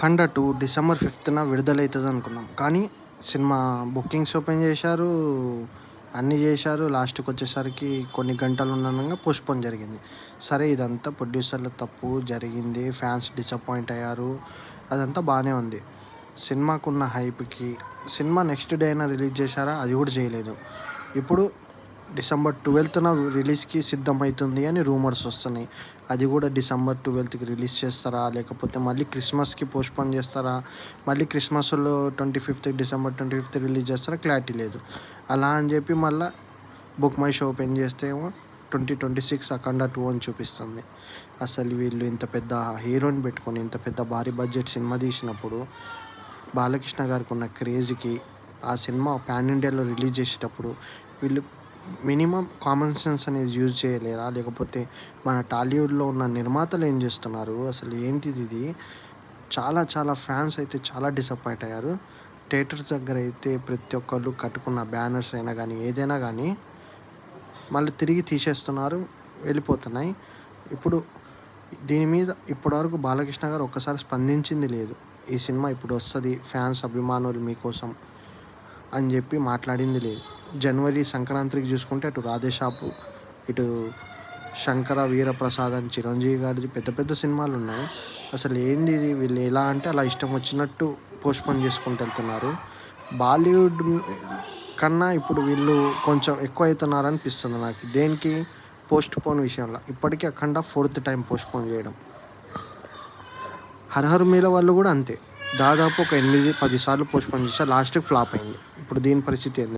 'అఖండ 2' December 5న విడుదలవుతుంది అనుకున్నాం. కానీ cinema bookings open చేశారు, అన్నీ చేశారు. లాస్ట్‌కి వచ్చేసరికి కొన్ని గంటలు ఉండంగా పోస్ట్‌పోన్ జరిగింది. సరే ఇదంతా ప్రొడ్యూసర్ల తప్పు జరిగింది, ఫ్యాన్స్ డిసప్పాయింట్ అయ్యారు, అదంతా బాగానే ఉంది. సినిమాకున్న హైప్‌కి సినిమా నెక్స్ట్ డే అయినా రిలీజ్ చేశారా? అది కూడా చేయలేదు. ఇప్పుడు డిసెంబర్ 12న రిలీజ్‌కి సిద్ధమవుతుంది అని రూమర్స్ వస్తున్నాయి. అది కూడా డిసెంబర్ 12కి రిలీజ్ చేస్తారా? లేకపోతే మళ్ళీ క్రిస్మస్‌కి పోస్ట్‌పోన్ చేస్తారా? మళ్ళీ క్రిస్మస్‌లో డిసెంబర్ 25 రిలీజ్ చేస్తారా? క్లారిటీ లేదు. అలా అని చెప్పి మళ్ళీ బుక్ మై షో ఓపెన్ చేస్తే ఏమో 2026 అఖండ 2 అని చూపిస్తుంది. అసలు వీళ్ళు ఇంత పెద్ద హీరోని పెట్టుకొని ఇంత పెద్ద భారీ బడ్జెట్ సినిమా తీసినప్పుడు బాలకృష్ణ గారికి ఉన్న క్రేజ్‌కి ఆ సినిమా పాన్ ఇండియాలో రిలీజ్ చేసేటప్పుడు వీళ్ళు మినిమం కామన్ సెన్స్ అనేది యూజ్ చేయలేరా? లేకపోతే మన టాలీవుడ్లో ఉన్న నిర్మాతలు ఏం చేస్తున్నారు? అసలు ఏంటిది ఇది? చాలా ఫ్యాన్స్ అయితే చాలా డిసప్పాయింట్ అయ్యారు. థియేటర్స్ దగ్గర అయితే ప్రతి ఒక్కళ్ళు కట్టుకున్న బ్యానర్స్ అయినా కానీ ఏదైనా కానీ మళ్ళీ తిరిగి తీసేస్తున్నారు, వెళ్ళిపోతున్నాయి. ఇప్పుడు దీని మీద ఇప్పటివరకు బాలకృష్ణ గారు ఒక్కసారి స్పందించింది లేదు. ఈ సినిమా ఇప్పుడు వస్తుంది, ఫ్యాన్స్ అభిమానులు మీకోసం అని చెప్పి మాట్లాడింది లేదు. జనవరి సంక్రాంతికి చూసుకుంటే అటు రాధేషాపు, ఇటు శంకర వీరప్రసాద్ అని చిరంజీవి గారిది పెద్ద సినిమాలు ఉన్నాయి. అసలు ఏంది ఇది? వీళ్ళు ఎలా అంటే అలా ఇష్టం వచ్చినట్టు పోస్ట్‌పోన్ చేసుకుంటూ వెళ్తున్నారు. బాలీవుడ్ కన్నా ఇప్పుడు వీళ్ళు కొంచెం ఎక్కువ అవుతున్నారు అనిపిస్తుంది నాకు. దేనికి? పోస్ట్‌పోన్ విషయంలో. ఇప్పటికీ అఖండ 4th టైం పోస్ట్‌పోన్ చేయడం. హరహర మీల వాళ్ళు కూడా అంతే. దాదాపు ఒక 8, 10 సార్లు పోస్ట్‌పోన్ చేశారు. లాస్ట్‌కి ఫ్లాప్ అయింది. ఇప్పుడు దీని పరిస్థితి ఏంది?